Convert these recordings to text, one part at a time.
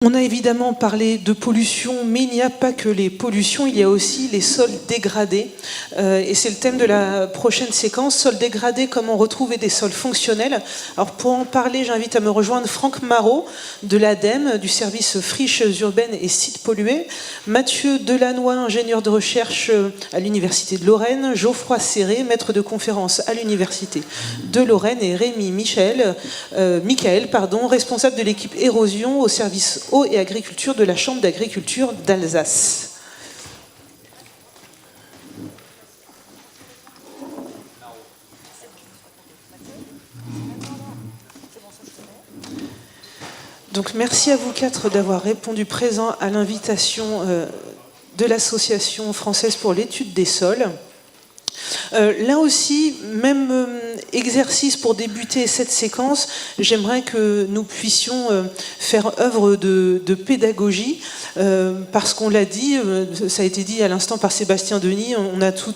On a évidemment parlé de pollution, mais il n'y a pas que les pollutions, il y a aussi les sols dégradés. Et c'est le thème de la prochaine séquence, sols dégradés, comment retrouver des sols fonctionnels. Alors pour en parler, j'invite à me rejoindre Franck Marot de l'ADEME, du service friches urbaines et sites pollués, Mathieu Delannoy, ingénieur de recherche à l'Université de Lorraine, Geoffroy Serré, maître de conférence à l'Université de Lorraine, et Rémi Michael, responsable de l'équipe érosion au service eau et agriculture de la Chambre d'agriculture d'Alsace. Donc merci à vous quatre d'avoir répondu présent à l'invitation de l'Association française pour l'étude des sols. Là aussi, même exercice pour débuter cette séquence, j'aimerais que nous puissions faire œuvre de pédagogie, parce qu'on l'a dit, ça a été dit à l'instant par Sébastien Denis, on a tout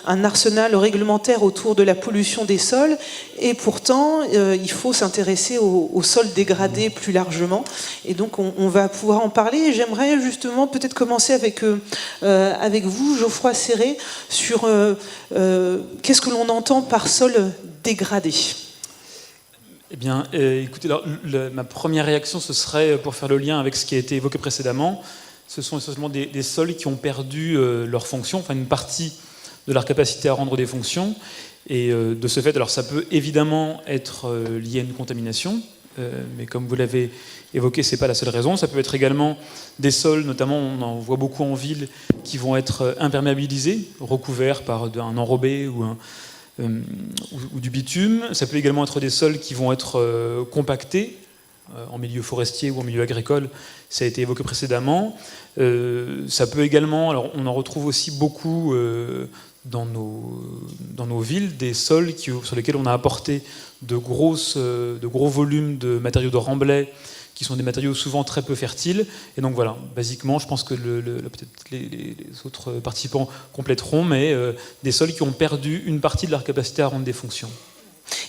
un arsenal réglementaire autour de la pollution des sols, et pourtant, il faut s'intéresser aux sols dégradés plus largement, et donc on va pouvoir en parler, et j'aimerais justement peut-être commencer avec vous, Geoffroy Serré, sur qu'est-ce que l'on entend par sol dégradé ? Eh bien, écoutez, alors, ma première réaction, ce serait, pour faire le lien avec ce qui a été évoqué précédemment, ce sont essentiellement des sols qui ont perdu leur fonction, enfin une partie de leur capacité à rendre des fonctions, et de ce fait, alors ça peut évidemment être lié à une contamination, mais comme vous l'avez évoqué, ce n'est pas la seule raison. Ça peut être également des sols, notamment on en voit beaucoup en ville, qui vont être imperméabilisés, recouverts par un enrobé ou du bitume. Ça peut également être des sols qui vont être compactés, en milieu forestier ou en milieu agricole, ça a été évoqué précédemment. Ça peut également, alors on en retrouve aussi beaucoup dans nos villes, des sols sur lesquels on a apporté de gros volumes de matériaux de remblai, qui sont des matériaux souvent très peu fertiles. Et donc voilà, basiquement, je pense que peut-être les autres participants compléteront, mais des sols qui ont perdu une partie de leur capacité à rendre des fonctions.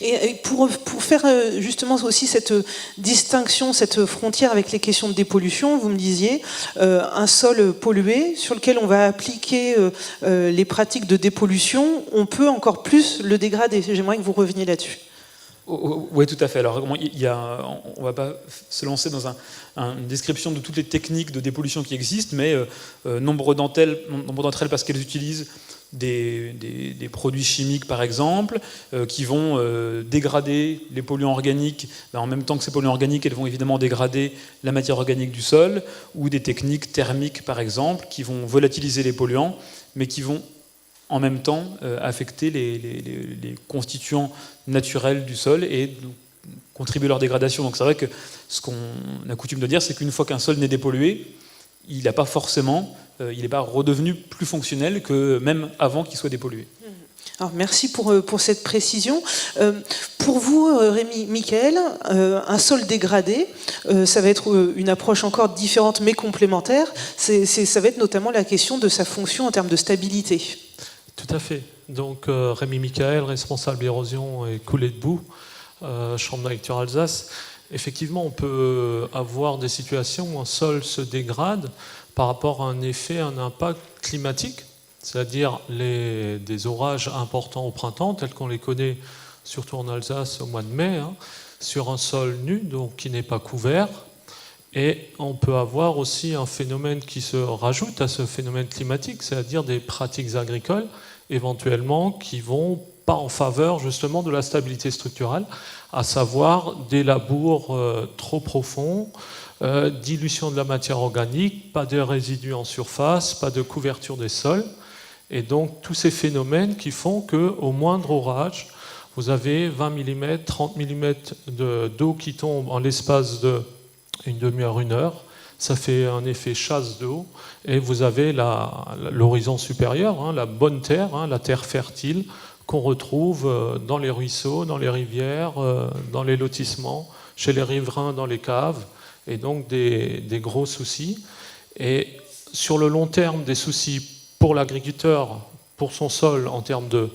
Et pour faire justement aussi cette distinction, cette frontière avec les questions de dépollution, vous me disiez, un sol pollué sur lequel on va appliquer les pratiques de dépollution, on peut encore plus le dégrader. J'aimerais que vous reveniez là-dessus. Oui, tout à fait. Alors, on ne va pas se lancer dans une description de toutes les techniques de dépollution qui existent, mais nombre d'entre elles, parce qu'elles utilisent des produits chimiques, par exemple, qui vont dégrader les polluants organiques. En même temps que ces polluants organiques, elles vont évidemment dégrader la matière organique du sol, ou des techniques thermiques, par exemple, qui vont volatiliser les polluants, mais qui vont en même temps affecter les constituants naturels du sol et contribuer à leur dégradation. Donc c'est vrai que ce qu'on a coutume de dire, c'est qu'une fois qu'un sol n'est dépollué, il n'est pas forcément, il n'est pas redevenu plus fonctionnel que même avant qu'il soit dépollué. Alors, merci pour cette précision. Pour vous, Rémi Michael, un sol dégradé, ça va être une approche encore différente mais complémentaire. Ça va être notamment la question de sa fonction en termes de stabilité. Tout à fait. Donc Rémi Michael, responsable érosion et coulée de boue, Chambre d'agriculture Alsace. Effectivement, on peut avoir des situations où un sol se dégrade par rapport à un impact climatique, c'est-à-dire des orages importants au printemps, tels qu'on les connaît surtout en Alsace au mois de mai, sur un sol nu, donc qui n'est pas couvert. Et on peut avoir aussi un phénomène qui se rajoute à ce phénomène climatique, c'est-à-dire des pratiques agricoles, éventuellement, qui vont pas en faveur justement de la stabilité structurelle, à savoir des labours trop profonds, dilution de la matière organique, pas de résidus en surface, pas de couverture des sols. Et donc tous ces phénomènes qui font qu'au moindre orage, vous avez 20 mm, 30 mm d'eau qui tombe en l'espace d'une demi-heure, une heure. Ça fait un effet chasse d'eau. Et vous avez l'horizon supérieur, la bonne terre, la terre fertile, qu'on retrouve dans les ruisseaux, dans les rivières, dans les lotissements, chez les riverains, dans les caves. Et donc des gros soucis. Et sur le long terme, des soucis pour l'agriculteur, pour son sol, en termes de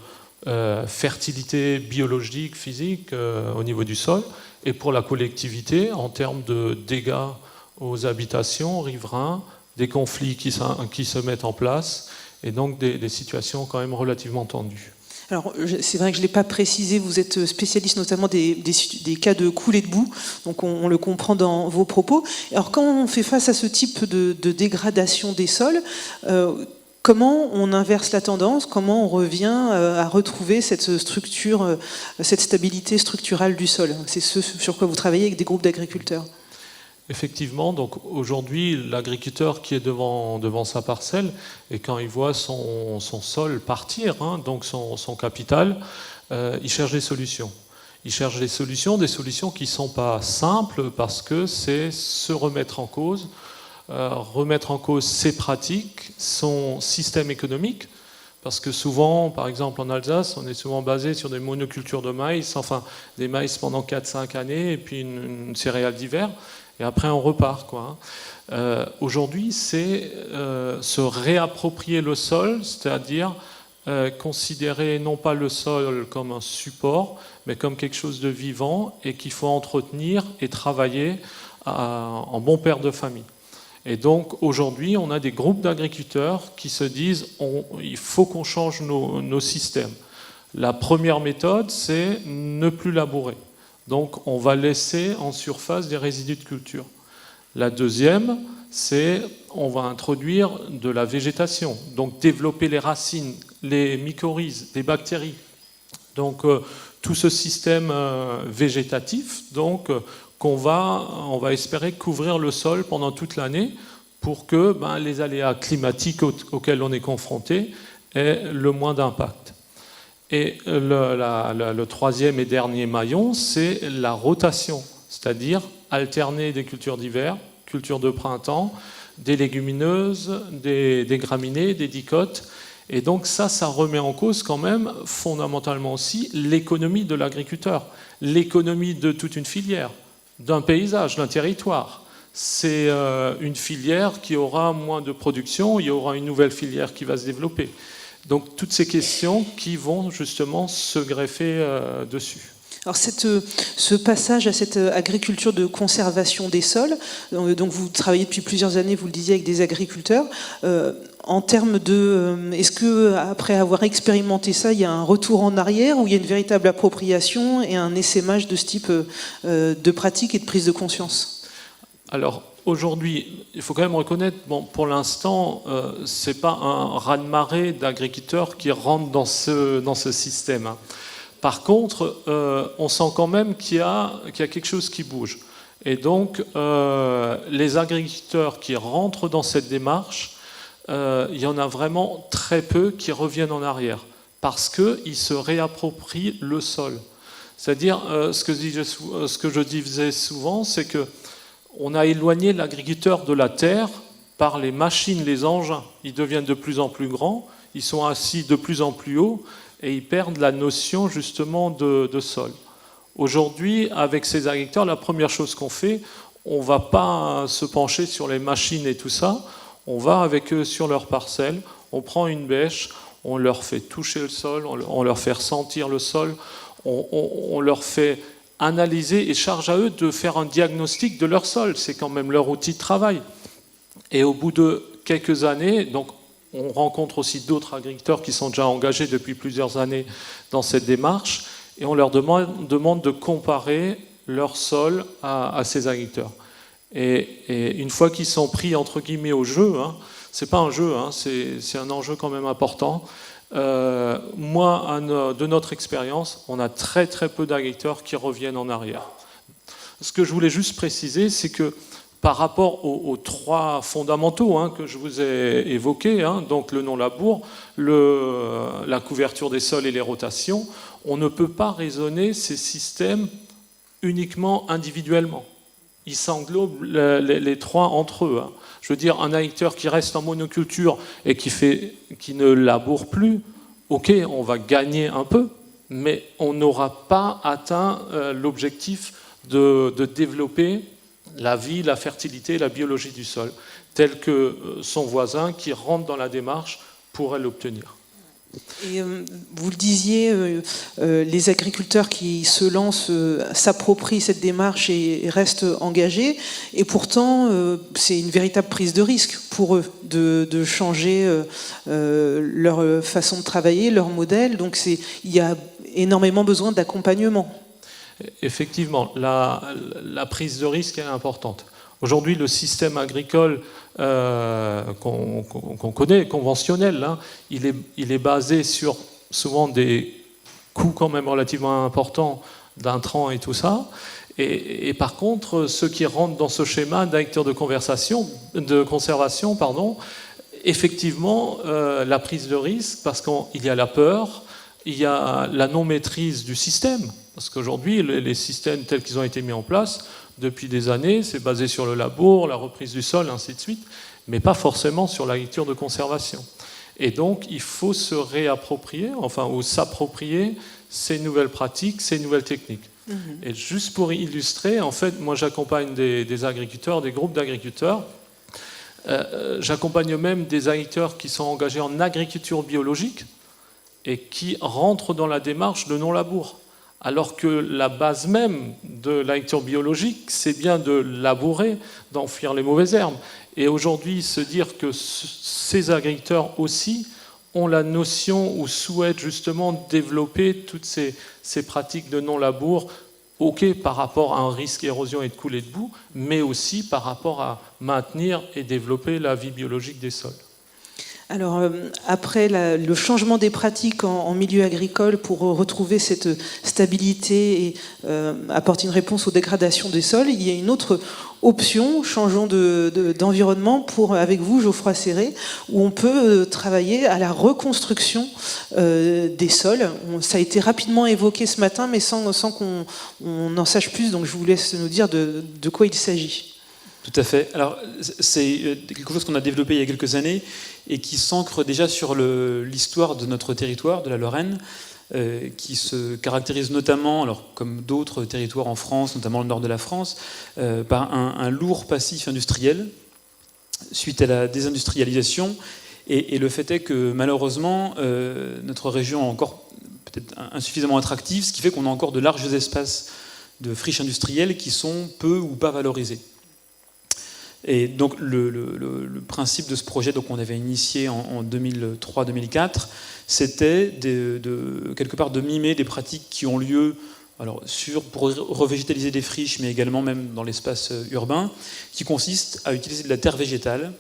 fertilité biologique, physique, au niveau du sol, et pour la collectivité, en termes de dégâts aux habitations, aux riverains, des conflits qui se mettent en place, et donc des situations quand même relativement tendues. Alors, c'est vrai que je ne l'ai pas précisé, vous êtes spécialiste notamment des cas de coulée de boue, donc on le comprend dans vos propos. Alors, quand on fait face à ce type de dégradation des sols, comment on inverse la tendance? Comment on revient à retrouver cette structure, cette stabilité structurale du sol? C'est ce sur quoi vous travaillez avec des groupes d'agriculteurs. Effectivement, donc aujourd'hui, l'agriculteur qui est devant sa parcelle, et quand il voit son sol partir, hein, donc son capital, il cherche des solutions. Il cherche des solutions qui ne sont pas simples, parce que c'est se remettre en cause ses pratiques, son système économique, parce que souvent, par exemple en Alsace, on est souvent basé sur des monocultures de maïs, enfin des maïs pendant 4-5 années, et puis une céréale d'hiver, et après on repart, quoi. Aujourd'hui, c'est se réapproprier le sol, c'est-à-dire considérer non pas le sol comme un support, mais comme quelque chose de vivant et qu'il faut entretenir et travailler en bon père de famille. Et donc aujourd'hui, on a des groupes d'agriculteurs qui se disent il faut qu'on change nos systèmes. La première méthode, c'est ne plus labourer. Donc on va laisser en surface des résidus de culture. La deuxième, c'est on va introduire de la végétation, donc développer les racines, les mycorhizes, les bactéries. Donc tout ce système végétatif, donc on va espérer couvrir le sol pendant toute l'année pour que les aléas climatiques auxquels on est confronté aient le moins d'impact. Et le troisième et dernier maillon, c'est la rotation, c'est-à-dire alterner des cultures d'hiver, cultures de printemps, des légumineuses, des graminées, des dicotes. Et donc ça remet en cause quand même fondamentalement aussi l'économie de l'agriculteur, l'économie de toute une filière, d'un paysage, d'un territoire. C'est une filière qui aura moins de production, il y aura une nouvelle filière qui va se développer. Donc toutes ces questions qui vont justement se greffer dessus. Alors ce passage à cette agriculture de conservation des sols, donc vous travaillez depuis plusieurs années, vous le disiez, avec des agriculteurs. En termes de, est-ce que après avoir expérimenté ça, il y a un retour en arrière ou il y a une véritable appropriation et un essaimage de ce type de pratique et de prise de conscience? Alors aujourd'hui, il faut quand même reconnaître, pour l'instant, c'est pas un raz-de-marée d'agriculteurs qui rentrent dans ce système. Par contre, on sent quand même qu'il y a quelque chose qui bouge. Et donc, les agriculteurs qui rentrent dans cette démarche, il y en a vraiment très peu qui reviennent en arrière, parce qu'ils se réapproprient le sol. C'est-à-dire, ce que je disais souvent, c'est qu'on a éloigné l'agriculteur de la terre par les machines, les engins. Ils deviennent de plus en plus grands, ils sont assis de plus en plus haut, et ils perdent la notion justement de sol. Aujourd'hui, avec ces agriculteurs, la première chose qu'on fait, on ne va pas se pencher sur les machines et tout ça, on va avec eux sur leur parcelle, on prend une bêche, on leur fait toucher le sol, on leur fait ressentir le sol, on leur fait analyser et charge à eux de faire un diagnostic de leur sol, c'est quand même leur outil de travail. Et au bout de quelques années, donc on rencontre aussi d'autres agriculteurs qui sont déjà engagés depuis plusieurs années dans cette démarche et on leur demande de comparer leur sol à ces agriculteurs. Et une fois qu'ils sont pris entre guillemets au jeu, c'est pas un jeu, c'est un enjeu quand même important. De notre expérience, on a très très peu d'agriculteurs qui reviennent en arrière. Ce que je voulais juste préciser, c'est que par rapport aux trois fondamentaux que je vous ai évoqués, donc le non-labour, la couverture des sols et les rotations, on ne peut pas raisonner ces systèmes uniquement individuellement. Ils s'englobent les trois entre eux. Je veux dire, un agriculteur qui reste en monoculture et qui ne laboure plus, ok, on va gagner un peu, mais on n'aura pas atteint l'objectif de développer la vie, la fertilité, la biologie du sol, tel que son voisin qui rentre dans la démarche pourrait l'obtenir. Et vous le disiez, les agriculteurs qui se lancent s'approprient cette démarche et restent engagés. Et pourtant, c'est une véritable prise de risque pour eux de changer leur façon de travailler, leur modèle. Donc il y a énormément besoin d'accompagnement. Effectivement, la prise de risque est importante. Aujourd'hui, le système agricole qu'on connaît, conventionnel, hein, il est basé sur souvent des coûts quand même relativement importants d'intrants et tout ça. Et par contre, ceux qui rentrent dans ce schéma d'acteurs de conservation, effectivement, la prise de risque, parce qu'il y a la peur, il y a la non-maîtrise du système. Parce qu'aujourd'hui, les systèmes tels qu'ils ont été mis en place depuis des années, c'est basé sur le labour, la reprise du sol, ainsi de suite, mais pas forcément sur l'agriculture de conservation. Et donc, il faut se réapproprier, ou s'approprier ces nouvelles pratiques, ces nouvelles techniques. Et juste pour illustrer, en fait, moi j'accompagne des agriculteurs, des groupes d'agriculteurs. J'accompagne même des agriculteurs qui sont engagés en agriculture biologique et qui rentrent dans la démarche de non-labour. Alors que la base même de l'agriculture biologique, c'est bien de labourer, d'enfuir les mauvaises herbes. Et aujourd'hui, se dire que ces agriculteurs aussi ont la notion ou souhaitent justement développer toutes ces pratiques de non-labour, ok, par rapport à un risque d'érosion et de coulée de boue, mais aussi par rapport à maintenir et développer la vie biologique des sols. Alors, après le changement des pratiques en milieu agricole pour retrouver cette stabilité et apporter une réponse aux dégradations des sols, il y a une autre option, changeons d'environnement, avec vous, Geoffroy Serré, où on peut travailler à la reconstruction des sols. Ça a été rapidement évoqué ce matin, mais sans qu'on en sache plus, donc je vous laisse nous dire de quoi il s'agit. Tout à fait. Alors, c'est quelque chose qu'on a développé il y a quelques années et qui s'ancre déjà sur l'histoire de notre territoire, de la Lorraine, qui se caractérise notamment, alors comme d'autres territoires en France, notamment le nord de la France, par un lourd passif industriel suite à la désindustrialisation. Et le fait est que malheureusement, notre région est encore peut-être insuffisamment attractive, ce qui fait qu'on a encore de larges espaces de friches industrielles qui sont peu ou pas valorisés. Et donc le principe de ce projet qu'on avait initié en 2003-2004, c'était quelque part de mimer des pratiques qui ont lieu pour revégétaliser des friches, mais également même dans l'espace urbain, qui consiste à utiliser de la terre végétale,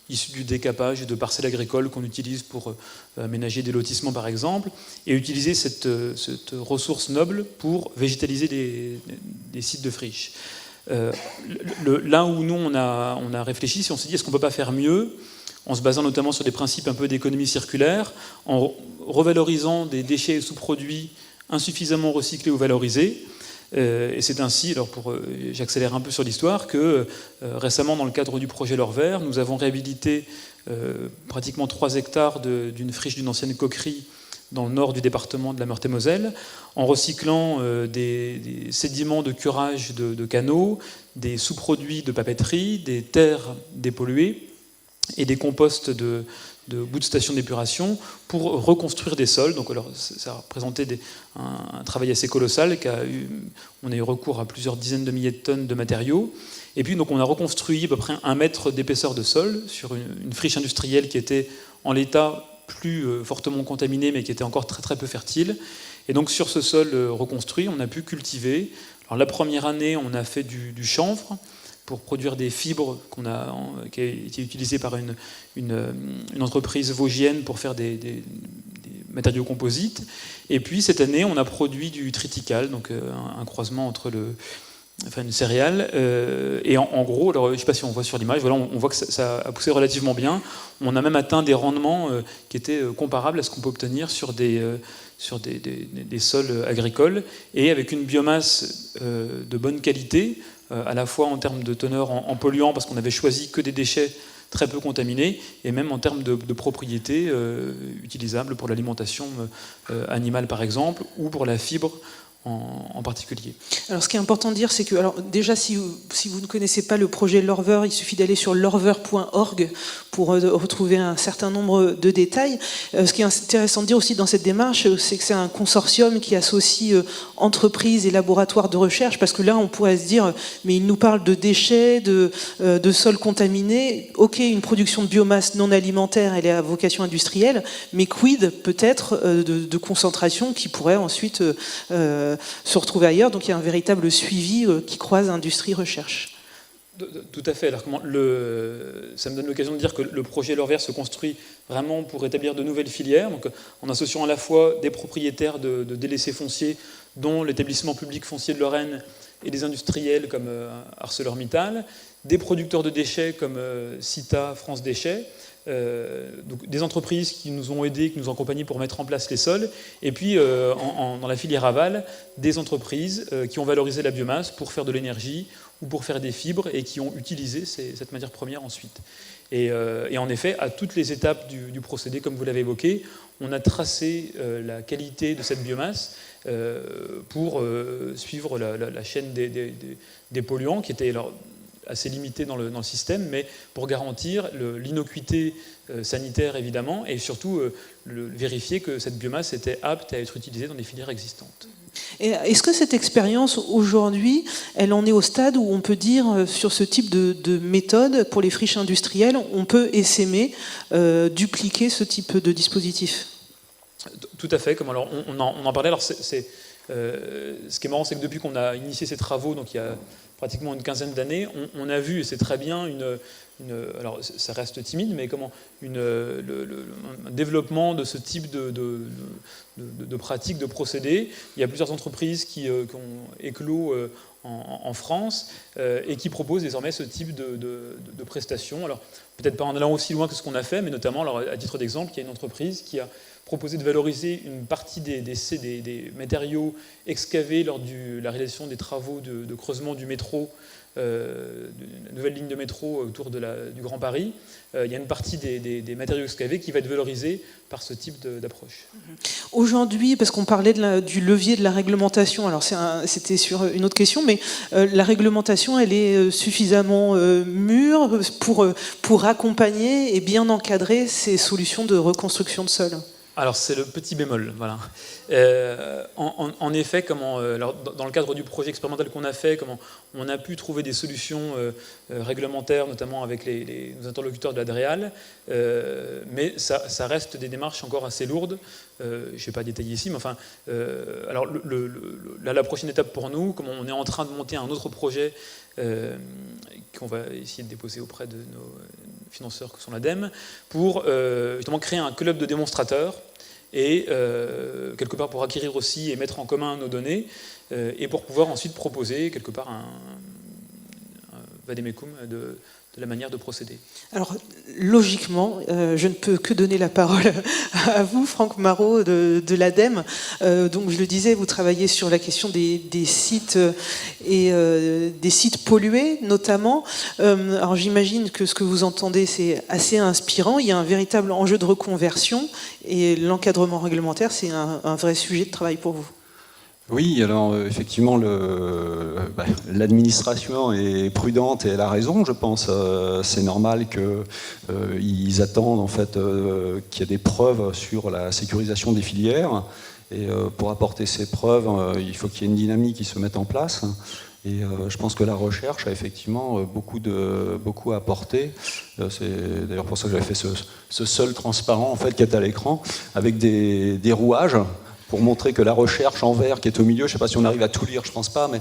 issue du décapage de parcelles agricoles qu'on utilise pour aménager des lotissements par exemple, et utiliser cette ressource noble pour végétaliser des sites de friches. Là où nous on a réfléchi, si on s'est dit est-ce qu'on ne peut pas faire mieux, en se basant notamment sur des principes un peu d'économie circulaire, en revalorisant des déchets et sous-produits insuffisamment recyclés ou valorisés. Et c'est ainsi, j'accélère un peu sur l'histoire, que récemment dans le cadre du projet L'Or Vert, nous avons réhabilité pratiquement 3 hectares d'une friche d'une ancienne coquerie dans le nord du département de la Meurthe-et-Moselle, en recyclant des sédiments de curage de canaux, des sous-produits de papeterie, des terres dépolluées et des composts de bouts de station d'épuration pour reconstruire des sols. Donc alors, ça a représenté un travail assez colossal. On a eu recours à plusieurs dizaines de milliers de tonnes de matériaux. Et puis donc, on a reconstruit à peu près 1 mètre d'épaisseur de sol sur une friche industrielle qui était en l'état plus fortement contaminé, mais qui était encore très très peu fertile. Et donc sur ce sol reconstruit, on a pu cultiver. Alors la première année, on a fait du chanvre pour produire des fibres qui a été utilisées par une entreprise vosgienne pour faire des matériaux composites. Et puis cette année, on a produit du triticale, donc un croisement entre une céréale. Et en gros, alors, je ne sais pas si on voit sur l'image, voilà, on voit que ça a poussé relativement bien. On a même atteint des rendements qui étaient comparables à ce qu'on peut obtenir sur des sols agricoles, et avec une biomasse de bonne qualité, à la fois en termes de teneur en polluants, parce qu'on avait choisi que des déchets très peu contaminés, et même en termes de propriétés utilisables pour l'alimentation animale par exemple, ou pour la fibre en particulier. Alors ce qui est important de dire, c'est que déjà si vous ne connaissez pas le projet L'Or Vert, il suffit d'aller sur lorvert.org pour retrouver un certain nombre de détails. Ce qui est intéressant de dire aussi dans cette démarche, c'est que c'est un consortium qui associe entreprises et laboratoires de recherche, parce que là, on pourrait se dire, mais il nous parle de déchets, de sols contaminés. Ok, une production de biomasse non alimentaire, elle est à vocation industrielle, mais quid peut-être de concentration qui pourrait ensuite se retrouver ailleurs. Donc il y a un véritable suivi qui croise industrie-recherche. Tout à fait. Alors, ça me donne l'occasion de dire que le projet L'Or Vert se construit vraiment pour établir de nouvelles filières, donc en associant à la fois des propriétaires de délaissés fonciers, dont l'établissement public foncier de Lorraine, et des industriels comme ArcelorMittal, des producteurs de déchets comme CITA, France Déchets, donc des entreprises qui nous ont aidés, qui nous ont accompagnés pour mettre en place les sols, et puis dans la filière aval, des entreprises qui ont valorisé la biomasse pour faire de l'énergie ou pour faire des fibres et qui ont utilisé cette matière première ensuite. Et en effet, à toutes les étapes du procédé, comme vous l'avez évoqué, on a tracé la qualité de cette biomasse pour suivre la chaîne des polluants, qui était assez limitée dans le système, mais pour garantir l'innocuité sanitaire, évidemment, et surtout vérifier que cette biomasse était apte à être utilisée dans les filières existantes. Et est-ce que cette expérience, aujourd'hui, elle en est au stade où on peut dire, sur ce type de méthode, pour les friches industrielles, on peut essaimer, dupliquer ce type de dispositif ? Tout à fait. Alors, on en parlait. Alors, ce qui est marrant, c'est que depuis qu'on a initié ces travaux, donc il y a pratiquement une quinzaine d'années, on a vu, et c'est très bien, alors ça reste timide, mais un développement de ce type de pratiques, de procédés. Il y a plusieurs entreprises qui ont éclos en France et qui proposent désormais ce type de prestations. Alors peut-être pas en allant aussi loin que ce qu'on a fait, mais notamment, alors, à titre d'exemple, il y a une entreprise qui a proposé de valoriser une partie des matériaux excavés lors de la réalisation des travaux de creusement du métro, une nouvelle ligne de métro autour du Grand Paris. Il y a une partie des matériaux excavés qui va être valorisée par ce type d'approche. Aujourd'hui, parce qu'on parlait du levier de la réglementation, alors c'était sur une autre question, mais la réglementation, elle est suffisamment mûre pour accompagner et bien encadrer ces solutions de reconstruction de sol ? Alors c'est le petit bémol, voilà. En effet, alors, dans le cadre du projet expérimental qu'on a fait, on a pu trouver des solutions réglementaires, notamment avec nos interlocuteurs de la DREAL, mais ça reste des démarches encore assez lourdes. Je ne vais pas détailler ici, mais enfin, alors la prochaine étape pour nous, comme on est en train de monter un autre projet qu'on va essayer de déposer auprès de nos financeurs que sont l'ADEME, pour justement créer un club de démonstrateurs et quelque part pour acquérir aussi et mettre en commun nos données et pour pouvoir ensuite proposer quelque part un vademecum de la manière de procéder. Alors, logiquement, je ne peux que donner la parole à vous, Franck Marot, de l'ADEME. Donc, je le disais, vous travaillez sur la question des sites et des sites pollués, notamment. Alors, j'imagine que ce que vous entendez, c'est assez inspirant. Il y a un véritable enjeu de reconversion et l'encadrement réglementaire, c'est un vrai sujet de travail pour vous. Oui, alors effectivement, l'administration est prudente et elle a raison, je pense. C'est normal qu'ils attendent en fait qu'il y ait des preuves sur la sécurisation des filières. Et pour apporter ces preuves, il faut qu'il y ait une dynamique qui se mette en place. Et je pense que la recherche a effectivement beaucoup à apporter. C'est d'ailleurs pour ça que j'avais fait ce sol transparent en fait, qui est à l'écran, avec des rouages, pour montrer que la recherche en vert qui est au milieu, je ne sais pas si on arrive à tout lire, je ne pense pas, mais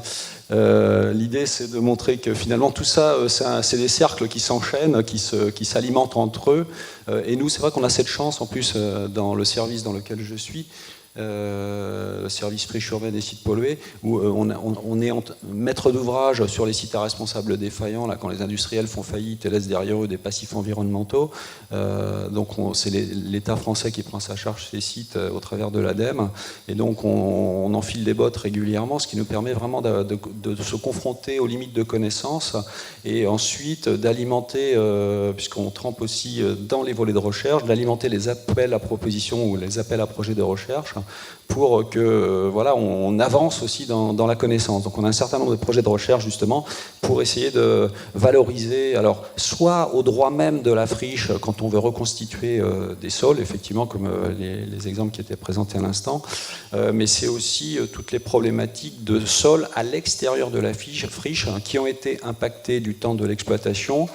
l'idée c'est de montrer que finalement tout ça, c'est des cercles qui s'enchaînent, qui s'alimentent entre eux. Et nous, c'est vrai qu'on a cette chance en plus dans le service dans lequel je suis, le service friche urbaine des sites pollués, où on est maître d'ouvrage sur les sites à responsables défaillants, là, quand les industriels font faillite et laissent derrière eux des passifs environnementaux. Donc c'est l'État français qui prend sa charge ces sites au travers de l'ADEME, et donc on enfile les bottes régulièrement, ce qui nous permet vraiment de se confronter aux limites de connaissances, et ensuite d'alimenter, puisqu'on trempe aussi dans les volets de recherche, d'alimenter les appels à propositions ou les appels à projets de recherche, pour que voilà, on avance aussi dans la connaissance. Donc on a un certain nombre de projets de recherche justement pour essayer de valoriser, alors soit au droit même de la friche quand on veut reconstituer des sols, effectivement comme les exemples qui étaient présentés à l'instant, mais c'est aussi toutes les problématiques de sol à l'extérieur de la friche qui ont été impactées du temps de l'exploitation.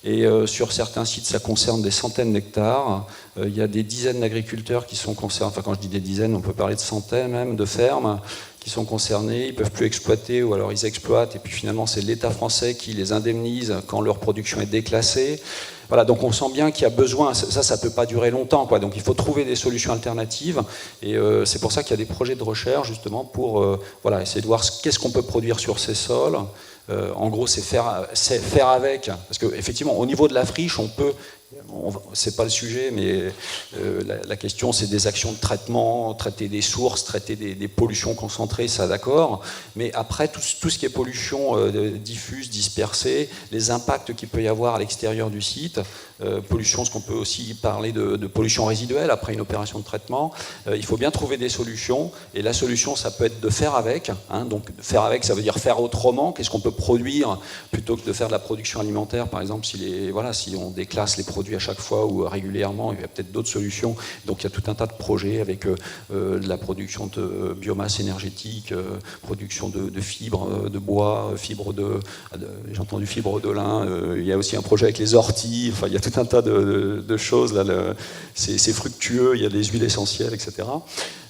Et sur certains sites, ça concerne des centaines d'hectares. Il y a des dizaines d'agriculteurs qui sont concernés, enfin quand je dis des dizaines, on peut parler de centaines même, de fermes qui sont concernés, ils ne peuvent plus exploiter ou alors ils exploitent et puis finalement c'est l'État français qui les indemnise quand leur production est déclassée. Voilà, donc on sent bien qu'il y a besoin, ça ne peut pas durer longtemps, quoi. Donc il faut trouver des solutions alternatives et c'est pour ça qu'il y a des projets de recherche justement pour voilà, essayer de voir qu'est-ce qu'on peut produire sur ces sols. En gros, c'est faire avec, parce qu'effectivement, au niveau de la friche, c'est pas le sujet, mais la question, c'est des actions de traitement, traiter des sources, traiter des pollutions concentrées, ça d'accord, mais après, tout ce qui est pollution diffuse, dispersée, les impacts qu'il peut y avoir à l'extérieur du site, pollution, ce qu'on peut aussi parler de pollution résiduelle après une opération de traitement, il faut bien trouver des solutions, et la solution, ça peut être de faire avec, hein, donc faire avec, ça veut dire faire autrement, qu'est-ce qu'on peut produire, plutôt que de faire de la production alimentaire, par exemple, si on déclasse les produits à chaque fois ou régulièrement, il y a peut-être d'autres solutions, donc il y a tout un tas de projets avec de la production de biomasse énergétique, production de fibres de bois, j'ai entendu fibres de lin, il y a aussi un projet avec les orties, enfin il y a tout un tas de choses, là, c'est fructueux, il y a des huiles essentielles, etc.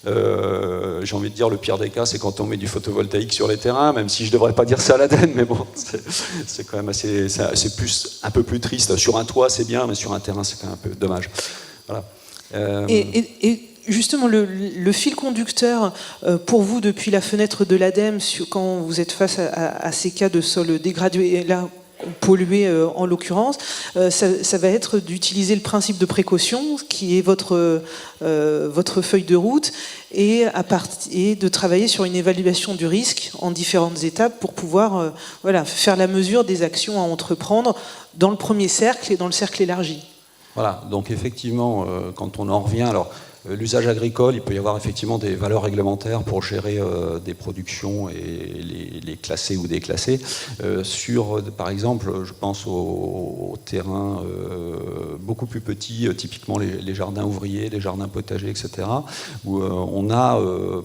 J'ai envie de dire le pire des cas, c'est quand on met du photovoltaïque sur les terrains, même si je ne devrais pas dire ça à l'ADEME, mais bon, c'est quand même c'est un peu plus triste. Sur un toit, c'est bien, mais sur un terrain, c'est quand même un peu dommage. Voilà. Et justement, le fil conducteur pour vous depuis la fenêtre de l'ADEME, quand vous êtes face à ces cas de sol dégradé, et là, pollué en l'occurrence, ça va être d'utiliser le principe de précaution, qui est votre feuille de route, et de travailler sur une évaluation du risque en différentes étapes pour pouvoir faire la mesure des actions à entreprendre dans le premier cercle et dans le cercle élargi. Voilà, donc effectivement, quand on en revient, alors l'usage agricole, il peut y avoir effectivement des valeurs réglementaires pour gérer des productions et les classer ou déclasser. Par exemple, je pense aux terrains beaucoup plus petits, typiquement les jardins ouvriers, les jardins potagers, etc., où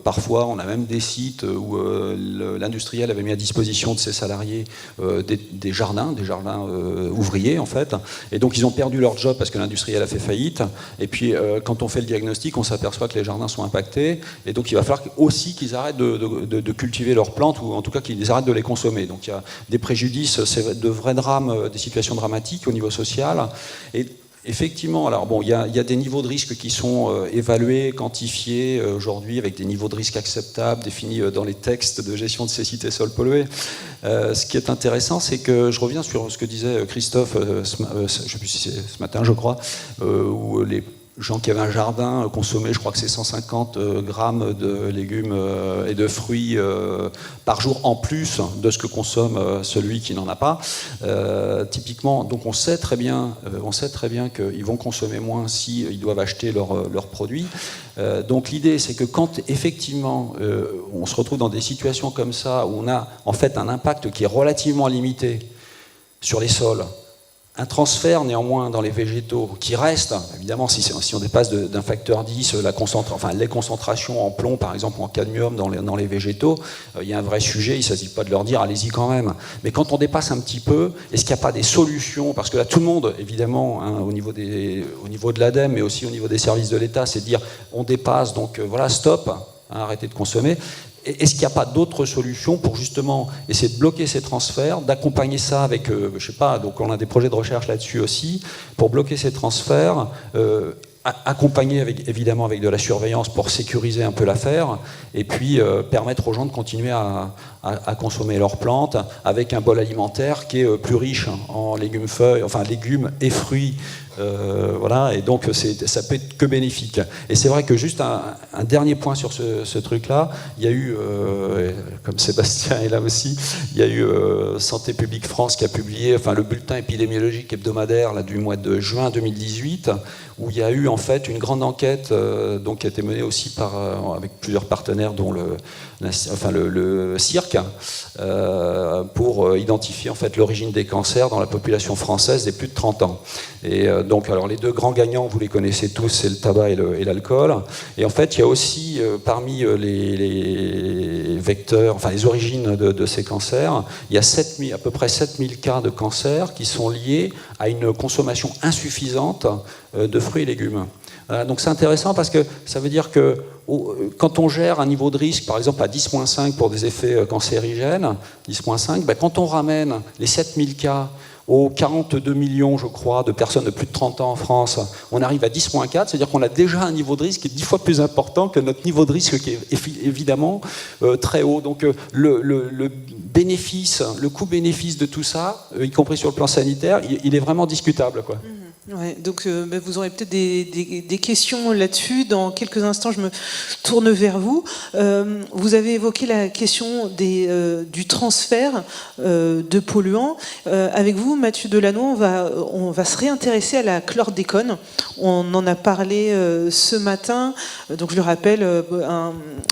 parfois, on a même des sites où l'industriel avait mis à disposition de ses salariés des jardins ouvriers, en fait, et donc ils ont perdu leur job parce que l'industriel a fait faillite, et puis quand on fait le diagnostic, on s'aperçoit que les jardins sont impactés, et donc il va falloir aussi qu'ils arrêtent de cultiver leurs plantes, ou en tout cas qu'ils arrêtent de les consommer. Donc il y a des préjudices, c'est de vrais drames, des situations dramatiques au niveau social. Et effectivement, alors bon, il y a des niveaux de risque qui sont évalués, quantifiés aujourd'hui, avec des niveaux de risque acceptables, définis dans les textes de gestion de ces sites et sols pollués. Ce qui est intéressant, c'est que je reviens sur ce que disait Christophe, je ne sais plus si c'est ce matin, je crois, où les gens qui avaient un jardin consommaient, je crois que c'est 150 grammes de légumes et de fruits par jour en plus de ce que consomme celui qui n'en a pas. Typiquement, donc on sait très bien qu'ils vont consommer moins s'ils doivent acheter leurs produits. Donc l'idée, c'est que quand effectivement on se retrouve dans des situations comme ça, où on a en fait un impact qui est relativement limité sur les sols, un transfert néanmoins dans les végétaux qui reste, évidemment si on dépasse d'un facteur 10 les concentrations en plomb par exemple ou en cadmium dans les végétaux, il y a un vrai sujet, il ne s'agit pas de leur dire allez-y quand même. Mais quand on dépasse un petit peu, est-ce qu'il n'y a pas des solutions? Parce que là tout le monde, évidemment, hein, au niveau de l'ADEME, mais aussi au niveau des services de l'État, c'est de dire on dépasse, donc voilà, stop, hein, arrêtez de consommer. Est-ce qu'il n'y a pas d'autres solutions pour justement essayer de bloquer ces transferts, d'accompagner ça avec, je sais pas, donc on a des projets de recherche là-dessus aussi, pour bloquer ces transferts, accompagner évidemment avec de la surveillance pour sécuriser un peu l'affaire, et puis permettre aux gens de continuer à consommer leurs plantes avec un bol alimentaire qui est plus riche en légumes et fruits Voilà, et donc ça peut être que bénéfique. Et c'est vrai que juste un dernier point sur ce truc-là, il y a eu, comme Sébastien est là aussi, il y a eu Santé publique France qui a publié le bulletin épidémiologique hebdomadaire là, du mois de juin 2018, où il y a eu en fait une grande enquête donc, qui a été menée aussi avec plusieurs partenaires, dont le CIRC, pour identifier en fait l'origine des cancers dans la population française des plus de 30 ans. Et donc, alors les deux grands gagnants, vous les connaissez tous, c'est le tabac et l'alcool. Et en fait, il y a aussi parmi les vecteurs, enfin les origines de ces cancers, il y a à peu près 7000 cas de cancer qui sont liés à une consommation insuffisante de fruits et légumes. Donc c'est intéressant parce que ça veut dire que quand on gère un niveau de risque, par exemple à 10-5 pour des effets cancérigènes, 10-5, quand on ramène les 7000 cas aux 42 millions, je crois, de personnes de plus de 30 ans en France, on arrive à 10-4, c'est-à-dire qu'on a déjà un niveau de risque qui est 10 fois plus important que notre niveau de risque qui est évidemment très haut. Donc le bénéfice, le coût-bénéfice de tout ça, y compris sur le plan sanitaire, il est vraiment discutable, quoi. Ouais, donc vous aurez peut-être des questions là-dessus. Dans quelques instants, je me tourne vers vous. Vous avez évoqué la question du transfert de polluants. Avec vous, Mathieu Delannoy, on va se réintéresser à la chlordécone. On en a parlé ce matin. Donc je le rappelle,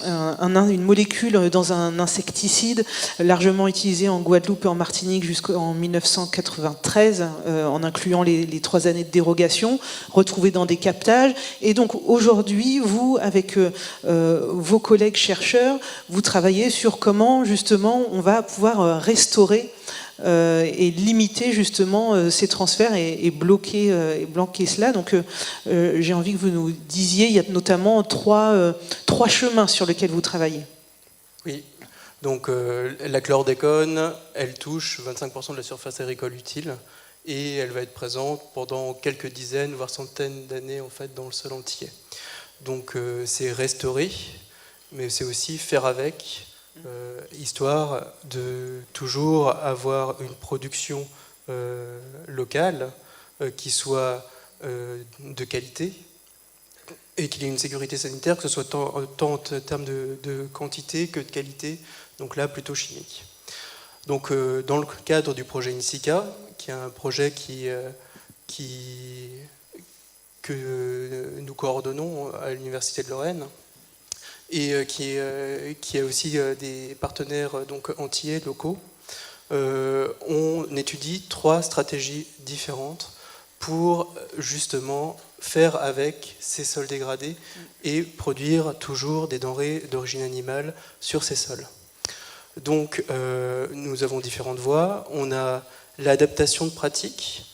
une molécule dans un insecticide largement utilisée en Guadeloupe et en Martinique jusqu'en 1993, en incluant les 3 années de dérogation, retrouvées dans des captages. Et donc aujourd'hui, vous, avec vos collègues chercheurs, vous travaillez sur comment justement on va pouvoir restaurer et limiter justement ces transferts et bloquer cela. Donc j'ai envie que vous nous disiez, il y a notamment trois chemins sur lesquels vous travaillez. Oui, donc la chlordécone, elle touche 25% de la surface agricole utile et elle va être présente pendant quelques dizaines, voire centaines d'années en fait dans le sol entier. Donc c'est restaurer, mais c'est aussi faire avec, histoire de toujours avoir une production locale qui soit de qualité et qu'il y ait une sécurité sanitaire, que ce soit tant en termes de quantité que de qualité, donc là plutôt chimique. Donc dans le cadre du projet INSICA, qui est un projet que nous coordonnons à l'Université de Lorraine, et qui a aussi des partenaires donc antillais locaux, on étudie 3 stratégies différentes pour justement faire avec ces sols dégradés et produire toujours des denrées d'origine animale sur ces sols. Donc nous avons différentes voies. On a l'adaptation de pratique.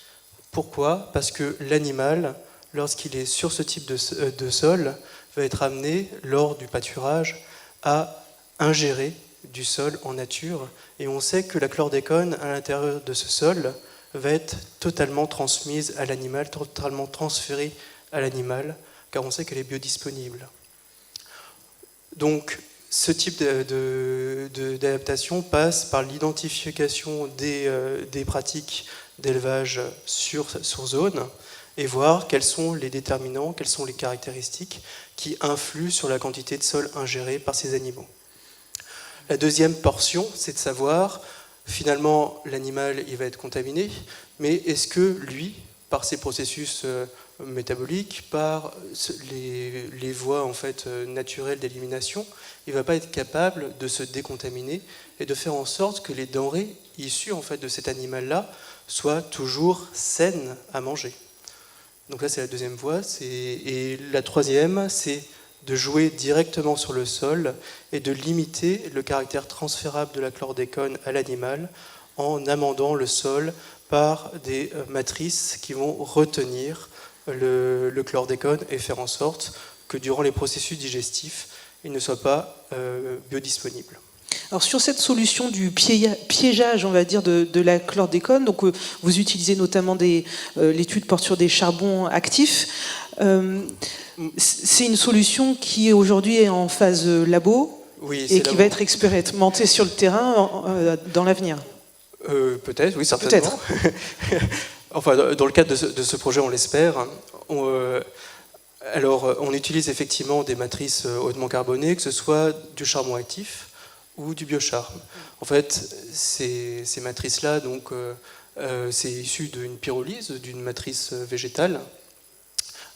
Pourquoi ? Parce que l'animal, lorsqu'il est sur ce type de sol, va être amené, lors du pâturage, à ingérer du sol en nature. Et on sait que la chlordécone, à l'intérieur de ce sol, va être totalement transmise à l'animal, totalement transférée à l'animal, car on sait qu'elle est biodisponible. Donc, ce type d'adaptation passe par l'identification des pratiques d'élevage sur zone et voir quels sont les déterminants, quelles sont les caractéristiques qui influent sur la quantité de sol ingérée par ces animaux. La deuxième portion, c'est de savoir, finalement, l'animal il va être contaminé, mais est-ce que lui, par ses processus métaboliques, par les voies en fait, naturelles d'élimination, il ne va pas être capable de se décontaminer et de faire en sorte que les denrées issues en fait, de cet animal-là soient toujours saines à manger. Donc là, c'est la deuxième voie. Et la troisième, c'est de jouer directement sur le sol et de limiter le caractère transférable de la chlordécone à l'animal en amendant le sol par des matrices qui vont retenir le chlordécone et faire en sorte que durant les processus digestifs, il ne soit pas biodisponible. Alors sur cette solution du piégeage, on va dire, de la chlordécone, donc vous utilisez notamment l'étude porte sur des charbons actifs. C'est une solution qui aujourd'hui est en phase labo, oui, et qui va être expérimentée sur le terrain dans l'avenir. Peut-être, oui, certainement. Peut-être. enfin, dans le cadre de ce projet, on l'espère, on utilise effectivement des matrices hautement carbonées, que ce soit du charbon actif ou du biocharme. En fait, ces matrices-là, donc, c'est issu d'une pyrolyse, d'une matrice végétale,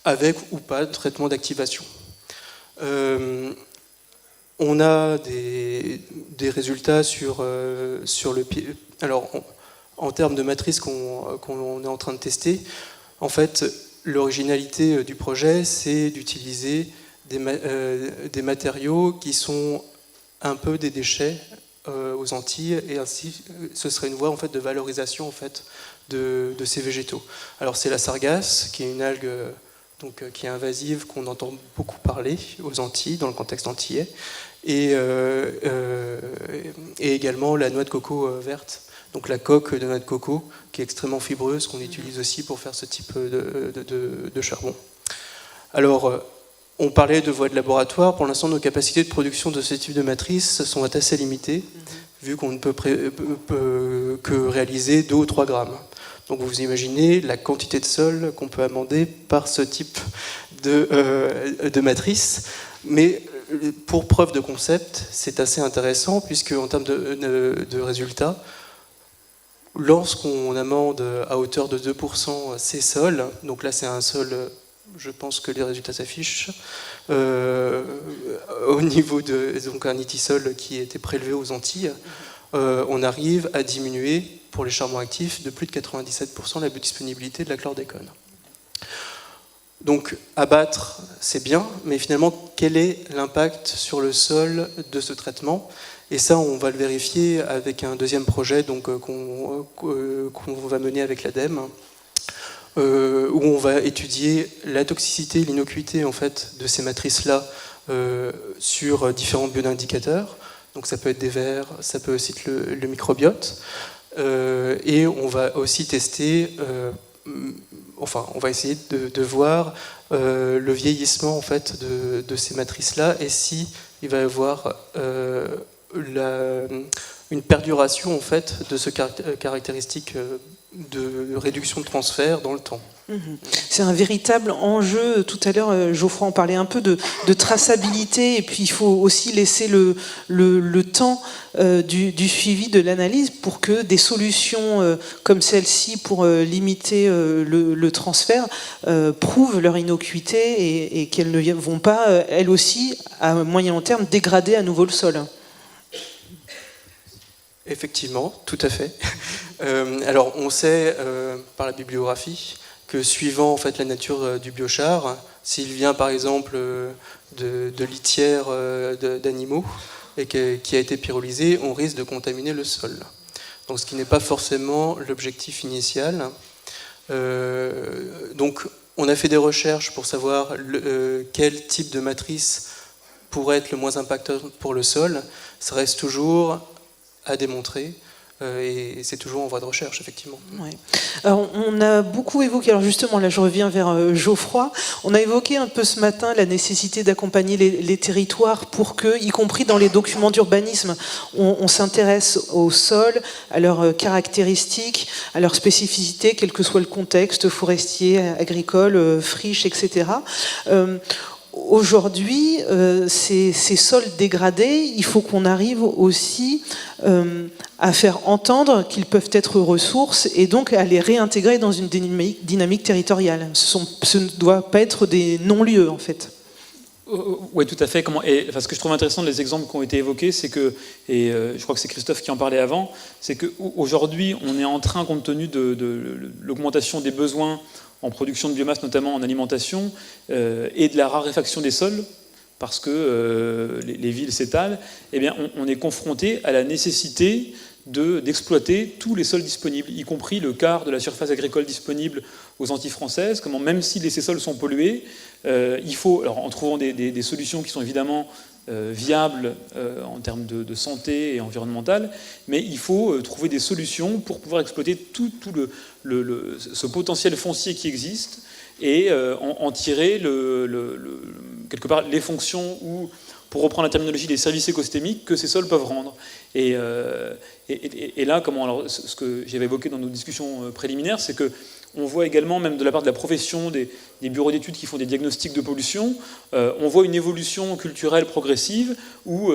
avec ou pas de traitement d'activation. On a des résultats sur le... Alors, en termes de matrices qu'on est en train de tester, en fait, l'originalité du projet, c'est d'utiliser des matériaux qui sont un peu des déchets aux Antilles, et ainsi, ce serait une voie en fait, de valorisation en fait, de ces végétaux. Alors, c'est la sargasse, qui est une algue donc, qui est invasive, qu'on entend beaucoup parler aux Antilles, dans le contexte antillais, et également la noix de coco verte, donc la coque de noix de coco, qui est extrêmement fibreuse, qu'on utilise aussi pour faire ce type de charbon. Alors, on parlait de voies de laboratoire. Pour l'instant, nos capacités de production de ce type de matrice sont assez limitées, vu qu'on ne peut que réaliser 2 ou 3 grammes. Donc vous imaginez la quantité de sol qu'on peut amender par ce type de matrice. Mais pour preuve de concept, c'est assez intéressant, puisque en termes de résultats, lorsqu'on amende à hauteur de 2% ces sols, donc là c'est un sol, je pense que les résultats s'affichent, au niveau de donc un itisol qui a été prélevé aux Antilles, on arrive à diminuer pour les charbons actifs de plus de 97% la disponibilité de la chlordécone. Donc abattre, c'est bien, mais finalement, quel est l'impact sur le sol de ce traitement ? Et ça, on va le vérifier avec un deuxième projet donc, qu'on va mener avec l'ADEME, où on va étudier la toxicité et l'innocuité en fait, de ces matrices-là sur différents bioindicateurs. Donc ça peut être des vers, ça peut aussi être le microbiote. Et on va aussi tester, on va essayer de voir le vieillissement en fait, de ces matrices-là et si il va y avoir une perduration en fait, de ce caractéristique de réduction de transfert dans le temps. C'est un véritable enjeu. Tout à l'heure, Geoffroy en parlait un peu de traçabilité, et puis il faut aussi laisser le temps du suivi de l'analyse pour que des solutions comme celle-ci pour limiter le transfert prouvent leur innocuité et qu'elles ne vont pas, elles aussi, à moyen long terme, dégrader à nouveau le sol. Effectivement, tout à fait. Alors, on sait par la bibliographie que suivant en fait, la nature du biochar, s'il vient par exemple de litières d'animaux et qui a été pyrolysé, on risque de contaminer le sol. Donc, ce qui n'est pas forcément l'objectif initial. Donc, on a fait des recherches pour savoir quel type de matrice pourrait être le moins impactant pour le sol. Ça reste toujours à démontrer. Et c'est toujours en voie de recherche, effectivement. Ouais. Alors, on a beaucoup évoqué, alors justement, là je reviens vers Geoffroy, on a évoqué un peu ce matin la nécessité d'accompagner les territoires pour que, y compris dans les documents d'urbanisme, on s'intéresse au sol, à leurs caractéristiques, à leurs spécificités, quel que soit le contexte, forestier, agricole, friche, etc. Aujourd'hui, ces sols dégradés, il faut qu'on arrive aussi à faire entendre qu'ils peuvent être ressources et donc à les réintégrer dans une dynamique territoriale. Ce ne doit pas être des non-lieux, en fait. Oui, tout à fait. Ce que je trouve intéressant des exemples qui ont été évoqués, c'est que, et je crois que c'est Christophe qui en parlait avant, c'est qu'aujourd'hui, on est en train, compte tenu de l'augmentation des besoins en production de biomasse, notamment en alimentation, et de la raréfaction des sols, parce que les villes s'étalent, eh bien, on est confronté à la nécessité d'exploiter tous les sols disponibles, y compris le quart de la surface agricole disponible aux Antilles françaises. Même si ces sols sont pollués, il faut, alors, en trouvant des solutions qui sont évidemment viables en termes de santé et environnementale, mais il faut trouver des solutions pour pouvoir exploiter tout ce potentiel foncier qui existe et en tirer quelque part les fonctions ou, pour reprendre la terminologie, des services écosystémiques que ces sols peuvent rendre. Et là, ce que j'avais évoqué dans nos discussions préliminaires, c'est que On voit également, même de la part de la profession, des bureaux d'études qui font des diagnostics de pollution, on voit une évolution culturelle progressive où,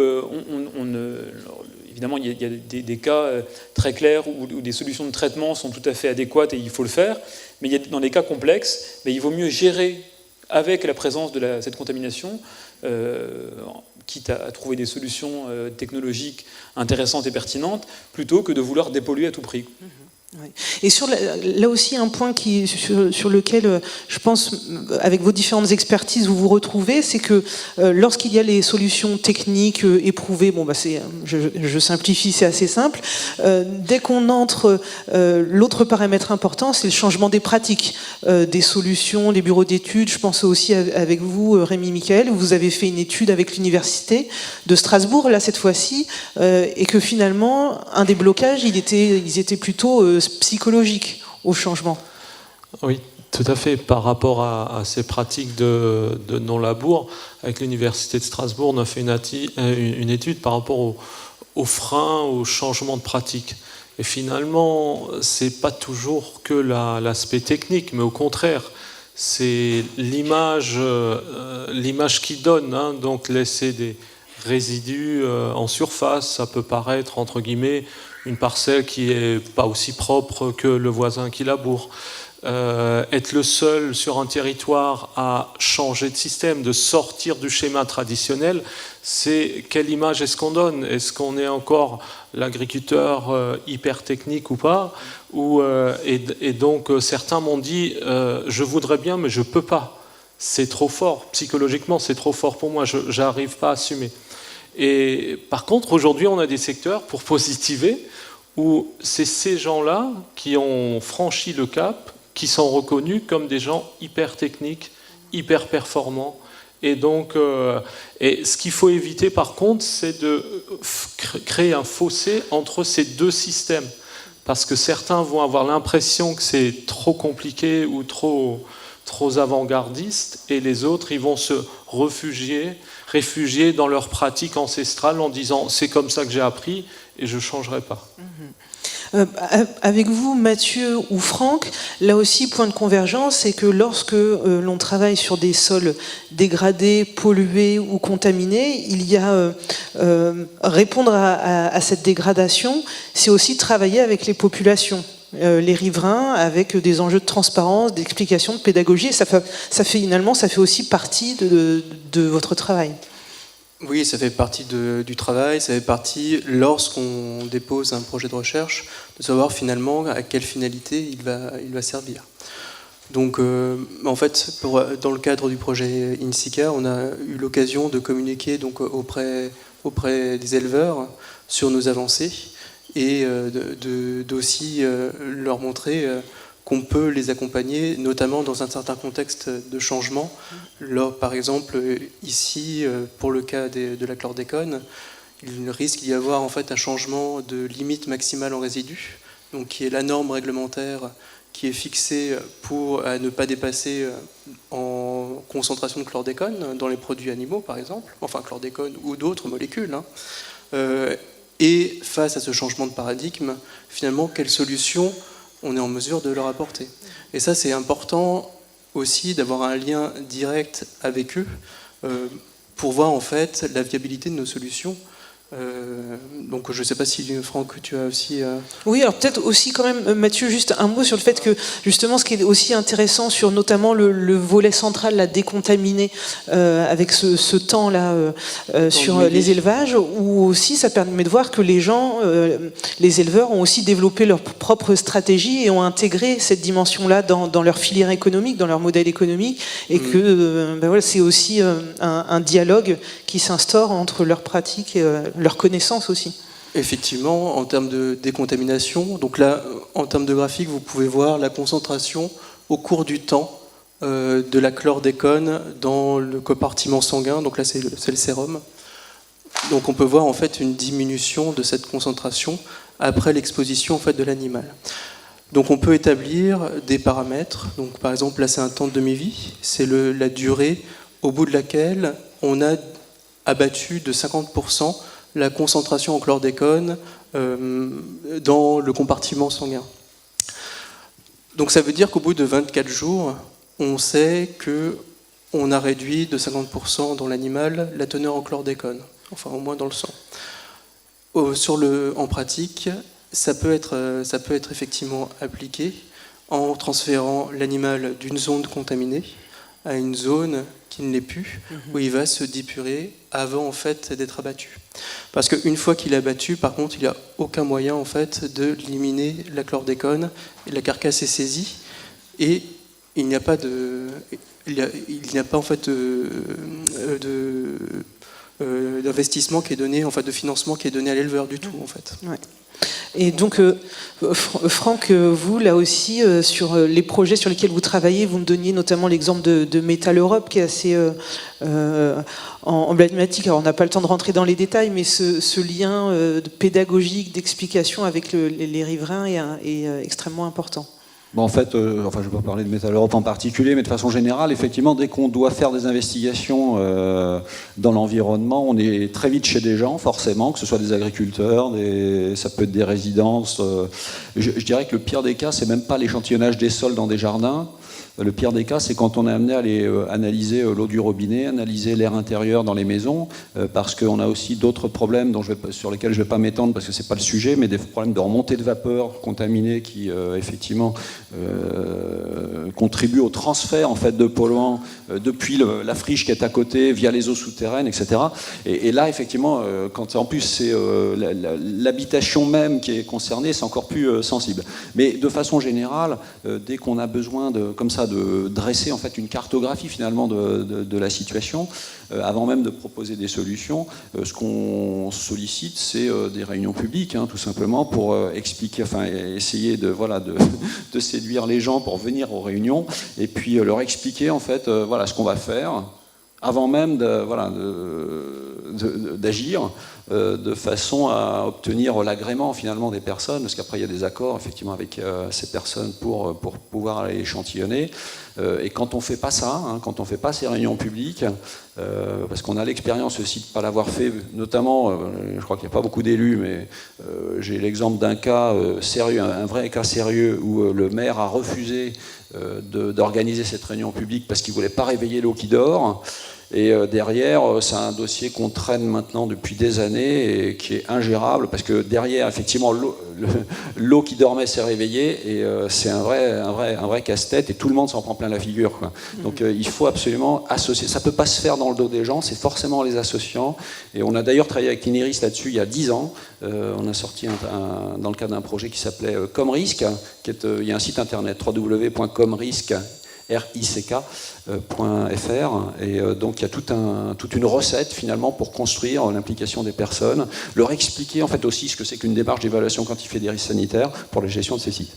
évidemment, il y a des cas très clairs où des solutions de traitement sont tout à fait adéquates et il faut le faire, mais dans des cas complexes, il vaut mieux gérer avec la présence de cette contamination, quitte à trouver des solutions technologiques intéressantes et pertinentes, plutôt que de vouloir dépolluer à tout prix. Oui. Et là aussi, un point sur lequel je pense, avec vos différentes expertises, vous vous retrouvez, c'est que lorsqu'il y a les solutions techniques éprouvées, je simplifie, c'est assez simple, dès qu'on entre, l'autre paramètre important, c'est le changement des pratiques, des solutions, les bureaux d'études. Je pense aussi avec vous, Rémy-Michaël, vous avez fait une étude avec l'université de Strasbourg, là cette fois-ci, et que finalement, un des blocages, ils étaient plutôt psychologique au changement. Oui, tout à fait. Par rapport à ces pratiques de non-labour, avec l'Université de Strasbourg, on a fait une étude par rapport aux freins, au changement de pratique. Et finalement, c'est pas toujours que l'aspect technique, mais au contraire, c'est l'image qui donne. Donc laisser des résidus en surface, ça peut paraître, entre guillemets, une parcelle qui n'est pas aussi propre que le voisin qui laboure. Être le seul sur un territoire à changer de système, de sortir du schéma traditionnel, c'est quelle image est-ce qu'on donne? Est-ce qu'on est encore l'agriculteur hyper technique ou pas? Et donc certains m'ont dit je voudrais bien mais je ne peux pas. C'est trop fort, psychologiquement c'est trop fort pour moi, je n'arrive pas à assumer. Et par contre, aujourd'hui, on a des secteurs, pour positiver, où c'est ces gens-là qui ont franchi le cap, qui sont reconnus comme des gens hyper techniques, hyper performants. Et donc, ce qu'il faut éviter, par contre, c'est de créer un fossé entre ces deux systèmes. Parce que certains vont avoir l'impression que c'est trop compliqué ou trop avant-gardiste, et les autres, ils vont se réfugier dans leur pratique ancestrale en disant c'est comme ça que j'ai appris et je ne changerai pas. Avec vous, Mathieu ou Franck, là aussi, point de convergence, c'est que lorsque l'on travaille sur des sols dégradés, pollués ou contaminés, il y a répondre à cette dégradation, c'est aussi travailler avec les populations. Les riverains, avec des enjeux de transparence, d'explication, de pédagogie, ça fait aussi partie de votre travail. Oui, ça fait partie du travail, ça fait partie, lorsqu'on dépose un projet de recherche, de savoir finalement à quelle finalité il va servir. Donc, en fait, dans le cadre du projet INSICA, on a eu l'occasion de communiquer donc, auprès des éleveurs sur nos avancées, et d'aussi leur montrer qu'on peut les accompagner, notamment dans un certain contexte de changement. Par exemple, ici, pour le cas de la chlordécone, il risque d'y avoir en fait un changement de limite maximale en résidus, donc qui est la norme réglementaire qui est fixée pour ne pas dépasser en concentration de chlordécone dans les produits animaux, par exemple, enfin chlordécone ou d'autres molécules. Et face à ce changement de paradigme, finalement, quelle solution on est en mesure de leur apporter. Et ça, c'est important aussi d'avoir un lien direct avec eux pour voir en fait la viabilité de nos solutions. Donc je ne sais pas si Franck, tu as aussi... Oui, alors peut-être aussi quand même, Mathieu, juste un mot sur le fait que justement ce qui est aussi intéressant sur notamment le volet central, la décontaminée, avec ce temps-là sur les élevages, où aussi ça permet de voir que les gens, les éleveurs ont aussi développé leur propre stratégie et ont intégré cette dimension-là dans leur filière économique, dans leur modèle économique, et que voilà, c'est aussi un dialogue qui s'instaure entre leurs pratiques et leur connaissance aussi. Effectivement, en termes de décontamination, donc là, en termes de graphique, vous pouvez voir la concentration au cours du temps de la chlordécone dans le compartiment sanguin, donc là c'est le sérum. Donc on peut voir en fait une diminution de cette concentration après l'exposition en fait de l'animal. Donc on peut établir des paramètres, donc par exemple là c'est un temps de demi-vie, c'est la durée au bout de laquelle on a abattu de 50% la concentration en chlordécone dans le compartiment sanguin. Donc ça veut dire qu'au bout de 24 jours, on sait qu'on a réduit de 50% dans l'animal la teneur en chlordécone, enfin au moins dans le sang. En pratique, ça peut être effectivement appliqué en transférant l'animal d'une zone contaminée à une zone qui ne l'est plus, où il va se dépurer avant en fait d'être abattu. Parce qu'une fois qu'il est abattu, par contre, il n'y a aucun moyen en fait d'éliminer la chlordécone, et la carcasse est saisie, et il n'y a pas en fait d'investissement qui est donné, en fait de financement qui est donné à l'éleveur du tout en fait. Ouais. Et donc, Franck, vous, là aussi, sur les projets sur lesquels vous travaillez, vous me donniez notamment l'exemple de Metal Europe, qui est assez emblématique. Alors, on n'a pas le temps de rentrer dans les détails, mais ce lien pédagogique, d'explication avec les riverains est extrêmement important. Bon, en fait, je ne vais pas parler de Metal Europe en particulier, mais de façon générale, effectivement, dès qu'on doit faire des investigations dans l'environnement, on est très vite chez des gens, forcément, que ce soit des agriculteurs, ça peut être des résidences. Je dirais que le pire des cas, c'est même pas l'échantillonnage des sols dans des jardins. Le pire des cas, c'est quand on est amené à aller analyser l'eau du robinet, analyser l'air intérieur dans les maisons, parce qu'on a aussi d'autres problèmes sur lesquels je ne vais pas m'étendre parce que ce n'est pas le sujet, mais des problèmes de remontée de vapeur contaminée qui, effectivement, contribuent au transfert en fait, de polluants depuis la friche qui est à côté, via les eaux souterraines, etc. Et là, effectivement, quand en plus c'est l'habitation même qui est concernée, c'est encore plus sensible. Mais de façon générale, dès qu'on a besoin comme ça, de dresser en fait une cartographie finalement de la situation, avant même de proposer des solutions, ce qu'on sollicite, c'est des réunions publiques, tout simplement, pour expliquer, enfin essayer de séduire les gens pour venir aux réunions, et puis leur expliquer en fait ce qu'on va faire, avant même d'agir, de façon à obtenir l'agrément finalement des personnes, parce qu'après il y a des accords effectivement avec ces personnes pour pouvoir aller échantillonner. Et quand on ne fait pas ça, quand on ne fait pas ces réunions publiques, parce qu'on a l'expérience aussi de ne pas l'avoir fait, notamment, je crois qu'il n'y a pas beaucoup d'élus, mais j'ai l'exemple d'un cas sérieux, un vrai cas sérieux, où le maire a refusé d'organiser cette réunion publique parce qu'il ne voulait pas réveiller l'eau qui dort. Et derrière, c'est un dossier qu'on traîne maintenant depuis des années et qui est ingérable parce que derrière, effectivement, l'eau qui dormait s'est réveillée et c'est un vrai casse-tête et tout le monde s'en prend plein la figure, quoi. Donc il faut absolument associer. Ça ne peut pas se faire dans le dos des gens, c'est forcément les associants. Et on a d'ailleurs travaillé avec l'INERIS là-dessus il y a 10 ans. On a sorti dans le cadre d'un projet qui s'appelait Comrisque, il y a un site internet www.comrisque.fr et donc il y a toute une recette finalement pour construire l'implication des personnes, leur expliquer en fait aussi ce que c'est qu'une démarche d'évaluation quantifiée des risques sanitaires pour la gestion de ces sites.